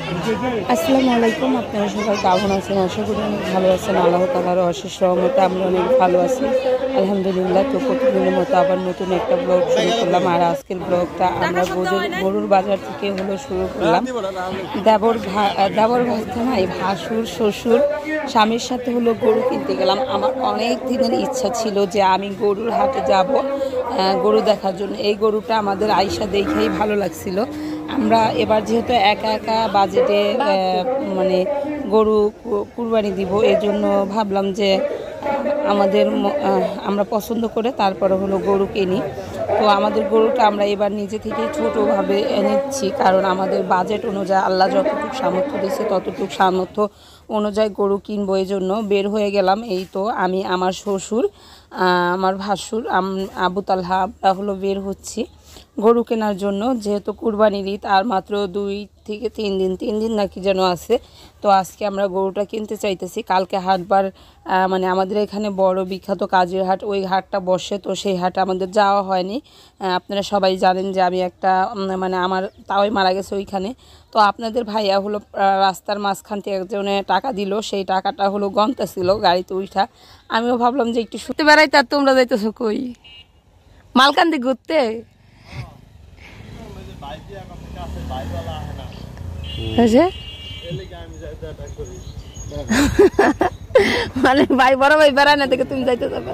আসসালামু আলাইকুম, আপনারা সবাই কেমন আছেন? আশা করি অনেক ভালো আছেন। আল্লাহ তাআলার অশেষ রহমতে আমরা অনেক ভালো আছি, আলহামদুলিল্লাহ। তো প্রতিদিনের মতো আবার নতুন একটা ব্লগ শুরু করলাম। আর আজকের ব্লগটা আমরা গরুর বাজার থেকে শুরু করলাম। দেবর ভাইতে নাই, ভাসুর শ্বশুর স্বামীর সাথে গরু কিনতে গেলাম। আমার অনেক দিনের ইচ্ছা ছিল যে আমি গরুর হাটে যাব গরু দেখার জন্য। এই গরুটা আমাদের আয়শা দেখেই ভালো লাগছিল। আমরা এবার যেহেতু একা একা বাজেটে মানে গরু কুরবানি দিব, এই জন্য ভাবলাম যে আমরা পছন্দ করে তারপরে গরু কিনি। তো আমাদের গরুটা আমরা এবার নিজে থেকেই ছোটোভাবে নিচ্ছি, কারণ আমাদের বাজেট অনুযায়ী আল্লাহ যতটুকু সামর্থ্য দিয়েছে ততটুকু সামর্থ্য অনুযায়ী গরু কিনবো। এই জন্য বের হয়ে গেলাম। এই তো আমি, আমার শ্বশুর, আমার ভাসুর, আবু তালহা, আমরা বের হচ্ছি গরু কেনার জন্য। যেহেতু কুরবানির ঈদ আর মাত্র 2 থেকে 3 দিন নাকি যেন আছে। তো আজকে আমরা গরুটা কিনতে চাইতেছি। কালকে হাটবার মানে আমাদের এখানে বড় বিখ্যাত কাজের হাট, ওই হাটটা বসে। তো সেই হাটে আমাদের যাওয়া হয়নি। আপনারা সবাই জানেন যে আমি একটা মানে আমার তাওই মারা গেছে ওইখানে। তো আপনাদের ভাইয়া রাস্তার মাঝখান থেকে একজনে টাকা দিল, সেই টাকাটা গন্তা ছিল গাড়িতে উঠা। আমিও ভাবলাম যে একটু শুতে বেড়াইতে, আর তোমরা যাইতেছো কই? মালকান্দি ঘুরতে? মানে ভাই বড় ভাই বেড়ায় না থেকে তুমি যাইতে যাবে?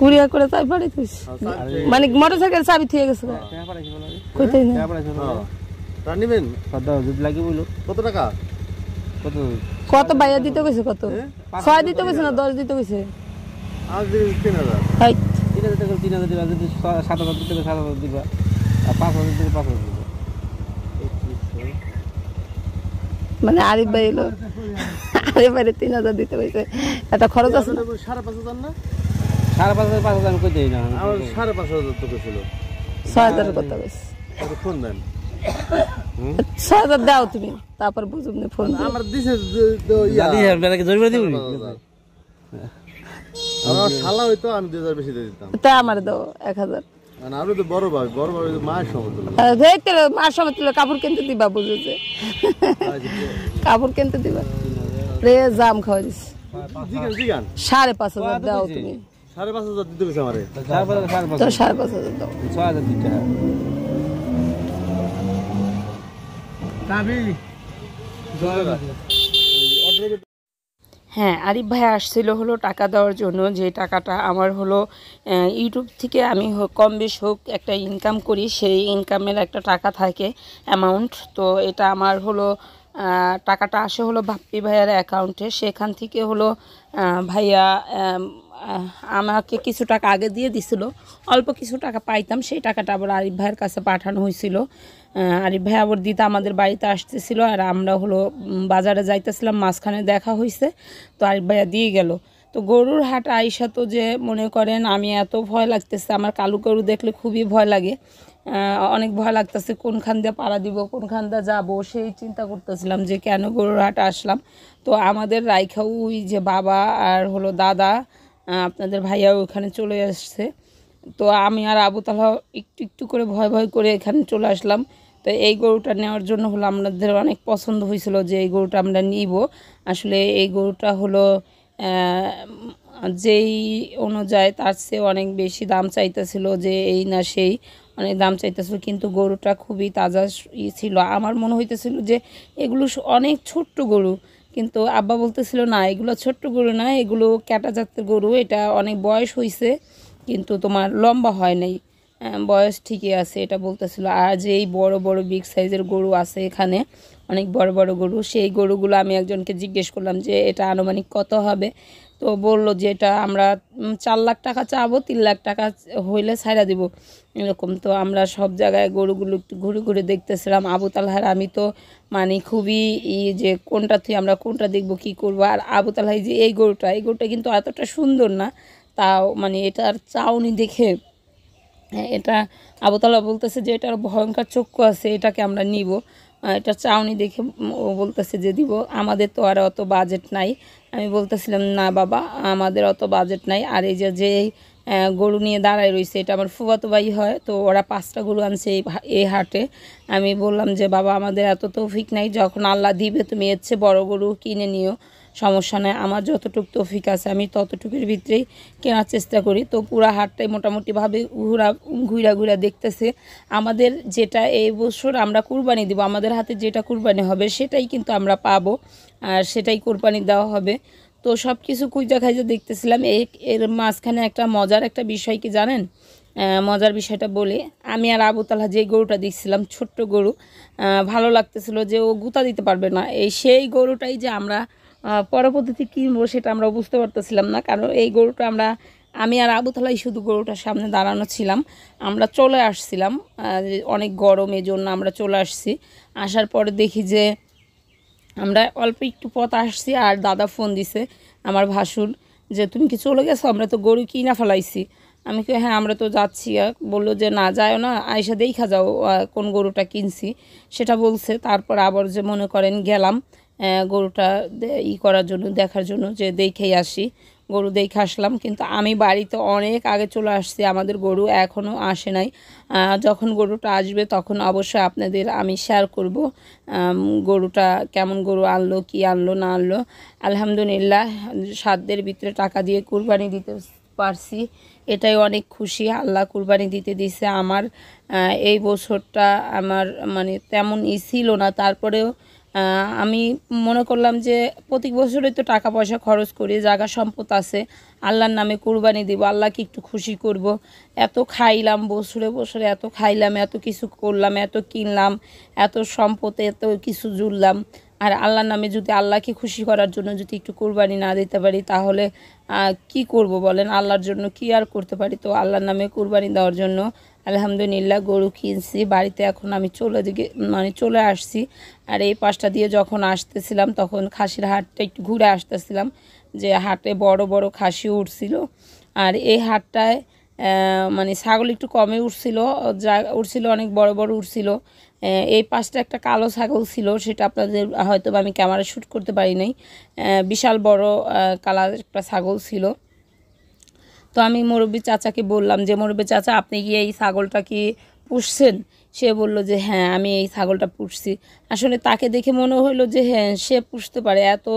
কুরিয়ার করে চাবি পাঠাইছিস? মানে মোটরসাইকেল চাবি থেকে গেছে? কত টাকা? কত ভাইয়া দিতে গেছে? কত? 6 দিতে গেছে না 10 দিতে গেছে? মানে আরিফ ভাই এলো, আরিফ ভাই 3000 দিতে গেছে। একটা খরচ আছে না? 5,500 না? 5,500 5,000 কই দেই না? আমার 5,500 তো ছিল। 6,000 কত গেছে? ফোন দেন। 6,000 দাও তুমি, তারপর বুঝুম না। ফোন আমার দিছে দাদি আপনাকে জরিমানা দিবি? আমার শালা হইতো আমি 2000 বেশি দিয়ে দিতাম। তা আমার দাও 1000। না আমি তো বড় ভাই মায়ের সমতুল্য। দেখতে মায়ের সমতুল্য কাপড় কিনতে দিবা, বুঝেছে? কাপড় কিনতে দিবা রে, জাম খাওয়া দিস। 5,500 দাও তুমি। 5,500 দিতে গেছে আমারে। 5,500 দাও। 6,000 দিতে হবে। হ্যাঁ, আরিফ ভাই আসছিল টাকা দেওয়ার জন্য। যে টাকাটা আমার ইউটিউব থেকে আমি কম বেশ হোক একটা ইনকাম করি, সেই ইনকামের একটা টাকা থাকে অ্যামাউন্ট। তো এটা আমার টাকাটা আসে বাপ্পি ভাইয়ার অ্যাকাউন্টে। সেখান থেকে ভাইয়া আমাকে কিছু টাকা আগে দিয়ে দিছিল, অল্প কিছু টাকা পাইতাম। সেই টাকাটা আবার আরিফ ভাইয়ের কাছে পাঠানো হয়েছিল। আরিফ ভাই আবার দিতে আমাদের বাড়িতে আসতেছিল, আর আমরা বাজারে যাইতেছিলাম, মাঝখানে দেখা হয়েছে। তো আরিফ ভাইয়া দিয়ে গেল। তো গরুর হাট আইসা তো যে মনে করেন আমি এত ভয় লাগতেছে, আমার কালো গরু দেখলে খুবই ভয় লাগে। অনেক ভয় লাগতেছে, কোনখান দিয়ে পাড়া দিব, কোনখান দিয়ে যাবো, সেই চিন্তা করতেছিলাম যে কেন গরুর হাট আসলাম। তো আমাদের রাইখাও ওই যে বাবা আর দাদা, আপনাদের ভাইয়াও ওখানে চলে আসছে। তো আমি আর আবু তালহা একটু একটু করে ভয় ভয় করে এখানে চলে আসলাম। তো এই গরুটা নেওয়ার জন্য আমাদের অনেক পছন্দ হয়েছিল যে এই গরুটা আমরা নিব। আসলে এই গরুটা যেই অনুযায়ী তার চেয়ে অনেক বেশি দাম চাইতেছিল, যে এই না সেই অনেক দাম চাইতেছিল, কিন্তু গরুটা খুবই তাজা ছিল। আমার মনে হইতেছিল যে এগুলো অনেক ছোট্ট গরু, কিন্তু আব্বা বলতেছিল না এগুলো ছোট্ট গরু না, এগুলো ক্যাটা জাতের গরু, এটা অনেক বয়স হয়েছে কিন্তু তোমার লম্বা হয় নাই, বয়স ঠিকই আছে, এটা বলতেছিল। আর যে এই বড় বড় বিগ সাইজের গরু আছে এখানে, অনেক বড় বড় গরু, সেই গরুগুলো আমি একজনকে জিজ্ঞেস করলাম যে এটা আনুমানিক কত হবে। তো বললো যে এটা আমরা 4 লাখ টাকা চাবো, 3 লাখ টাকা হইলে ছাইড়া দিব এরকম। তো আমরা সব জায়গায় গরুগুলো একটু ঘুরে ঘুরে দেখতেছিলাম। আবু তালহার আমি তো মানে খুবই যে কোনটা থেকে আমরা কোনটা দেখবো কি করবো। আর আবু তালহাই যে এই গরুটা কিন্তু এতটা সুন্দর না, তাও মানে এটার চাউনি দেখে এটা আবু তালহা বলতেছে যে এটার ভয়ঙ্কর চক্ষু আছে, এটাকে আমরা নিব। এটা চাউনি দেখে ও বলতেছে যে দিব। আমাদের তো আর অত বাজেট নাই। আমি বলতেছিলাম না বাবা, আমাদের অত বাজেট নাই। আর এই যে গরু নিয়ে দাঁড়ায় রয়েছে, এটা আমার ফুফাতো ভাই হয়, তো ওরা 5টা গরু আনছে এই হাটে। আমি বললাম যে বাবা, আমাদের এত তৌফিক নাই, যখন আল্লাহ দিবে তুমি এর চেয়ে বড় গরু কিনে নিও, সমস্যা নেই। আমার যতটুকু তৌফিক আছে আমি ততটুকুর ভিতরেই কেনার চেষ্টা করি। তো পুরা হাটটাই মোটামুটিভাবে ঘুরা দেখতেছে। আমাদের যেটা এই বছর আমরা কুরবানি দিব, আমাদের হাতে যেটা কুরবানি হবে সেটাই কিন্তু আমরা পাবো, আর সেটাই কুরবানি দেওয়া হবে। তো সব কিছু খুঁজে খাইজে দেখতেছিলাম। এর মাঝখানে একটা মজার একটা বিষয় কি জানেন? মজার বিষয়টা বলি। আমি আর আবু তালহা যে গরুটা দেখছিলাম, ছোট্ট গরু, ভালো লাগতেছিল যে ও গুতা দিতে পারবে না, সেই গরুটাই যে আমরা পরবর্তীতে কিনবো সেটা আমরা বুঝতে পারতেছিলাম না। কারণ এই গরুটা আমি আর আবু তালহাই শুধু গরুটার সামনে দাঁড়ানো ছিলাম। আমরা চলে আসছিলাম, অনেক গরম, এই জন্য আমরা চলে আসছি। আসার পরে দেখি যে আমরা অল্প একটু পথ আসছি, আর দাদা ফোন দিছে আমার ভাসুর যে তুমি কি চলে গেছো, আমরা তো গরু কিনা ফেলাইছি। আমি কি হ্যাঁ আমরা তো যাচ্ছি। বললো যে না যাও না, আয়সা দেখা যাও কোন গরুটা কিনছি সেটা বলছে। তারপর আবার যে মনে করেন গেলাম গরুটা করার জন্য, দেখার জন্য, যে দেখেই আসি। গরু দেখে আসলাম, কিন্তু আমি বাড়িতে অনেক আগে চলে আসছি, আমাদের গরু এখনও আসে নাই। যখন গরুটা আসবে তখন অবশ্যই আপনাদের আমি শেয়ার করব গরুটা কেমন গরু আনলো, কি আনলো না আনলো। আলহামদুলিল্লাহ সাধ্যের ভিতরে টাকা দিয়ে কুরবানি দিতে পারছি, এটাই অনেক খুশি। আল্লাহ কুরবানি দিতে দিছে আমার। এই বছরটা আমার মানে তেমন ছিল না, তারপরেও আমি মনে করলাম যে প্রতি বছরই তো টাকা পয়সা খরচ করি, জায়গা সম্পদ আছে, আল্লাহর নামে কুরবানি দিব, আল্লাহকে একটু খুশি করব। এত খাইলাম বছরে বছরে, এত খাইলাম, এত কিছু করলাম, এত কিনলাম, এত সম্পদ, এত কিছু জুড়লাম, আর আল্লাহর নামে যদি আল্লাহকে খুশি করার জন্য যদি একটু কুরবানি না দিতে পারি তাহলে কি করব বলেন? আল্লাহর জন্য কি আর করতে পারি? তো আল্লাহর নামে কুরবানি দেওয়ার জন্য আলহামদুলিল্লাহ গরু কিনছি। বাড়িতে এখন আমি চলে আসছি। আর এই পাশটা দিয়ে যখন আসতেছিলাম তখন খাসির হাটটা একটু ঘুরে আসতেছিলাম, যে হাটে বড় বড় খাসি উঠছিল। আর এই হাটটায় মানে ছাগল একটু কমে উঠছিল, অনেক বড় বড় উঠছিল। এই পাশটা একটা কালো ছাগল ছিল, সেটা আপনাদের হয়তো আমি ক্যামেরা শ্যুট করতে পারি নাই। বিশাল বড় কালার একটা ছাগল ছিল। তো আমি মুরব্বী চাচাকে বললাম যে মুরব্বী চাচা, আপনি কি এই ছাগলটা কি পুষছেন? সে বলল যে হ্যাঁ আমি এই ছাগলটা পুষছি। আসলে তাকে দেখে মনে হলো যে হ্যাঁ সে পুষতে পারে, এত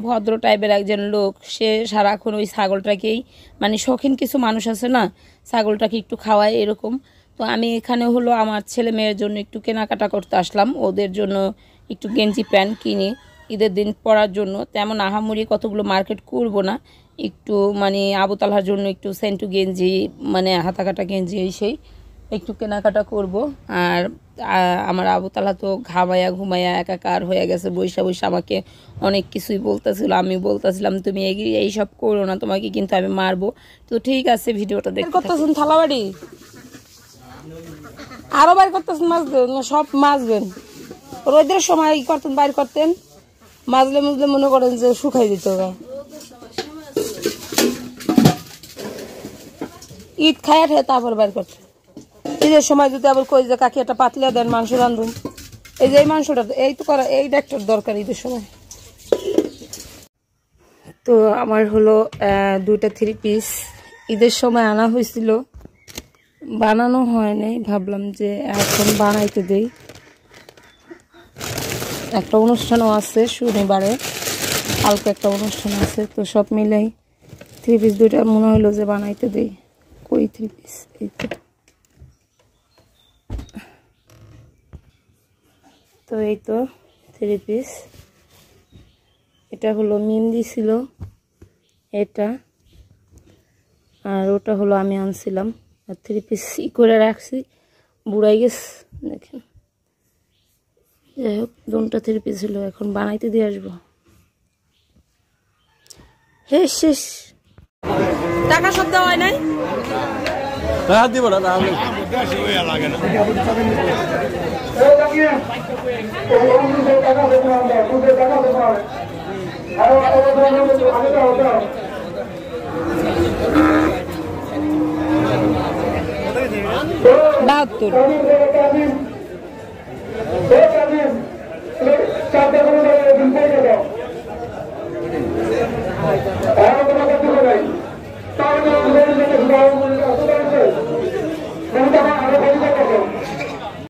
ভদ্র টাইপের একজন লোক, সে সারাক্ষণ ওই ছাগলটাকেই, মানে শৌখিন কিছু মানুষ আছে না, ছাগলটাকে একটু খাওয়ায় এরকম। তো আমি এখানে হলো আমার ছেলে মেয়ের জন্য একটু কেনাকাটা করতে আসলাম, ওদের জন্য একটু গেঞ্জি প্যান্ট কিনি ঈদের দিন পরার জন্য। তেমন আহামরি কতগুলো মার্কেট করব না, একটু মানে আবু তালহার জন্য একটু সেন্টু গেঞ্জি, মানে হাতাকাটা গেঞ্জি, সেই একটু কেনাকাটা করব। আর আমার আবু তালহা তো ঘামায়া ঘুমায়া একাকার হয়ে গেছে, বৈশা বৈশা আমাকে অনেক কিছুই বলতেছিল। আমি বলতেছিলাম তুমি এইসব করো না, তোমাকে কিন্তু আমি মারবো। তো ঠিক আছে, ভিডিওটা দেখতে করতেছেন। থালাবাড়ি আরো বাইর করতেছেন, মাজবেন সব মাজবেন, রোদের সময় করতেন বাইর করতেন, মাজলে মুজলে মনে করেন যে শুকাই দিত। ঈদ খায়া ঠে তারপর বাইর করতে। ঈদের সময় যদি আবার কই যে কাকি একটা পাতলা দেন, মাংস রান্ধুন, এই যে এই মাংসটা এই তো করা, এই ডাক্তার দরকার ঈদের সময়। তো আমার হলো 2টা 3 পিস ঈদের সময় আনা হয়েছিল, বানানো হয় নাই, ভাবলাম যে এখন বানাইতে দেই। একটা অনুষ্ঠানও আছে শনিবারে, কালকে একটা অনুষ্ঠান আছে, তো সব মিলেই 3 পিস 2টা মনে হলো যে বানাইতে দেই। কই 3 পিস? এই তো এই তো 3 পিস। এটা হলো মিম দিছিল এটা, আর ওটা হলো আমি আনছিলাম। আর 3 পিস করে রাখছি, বুড়াই গেছে দেখেন। যাই হোক, 2টা 3 পিস হলো, এখন বানাইতে দিয়ে আসবো। শেষ টাকা সব দেওয়া হয় নাই, দিব না লাগে না। বাহাত্তর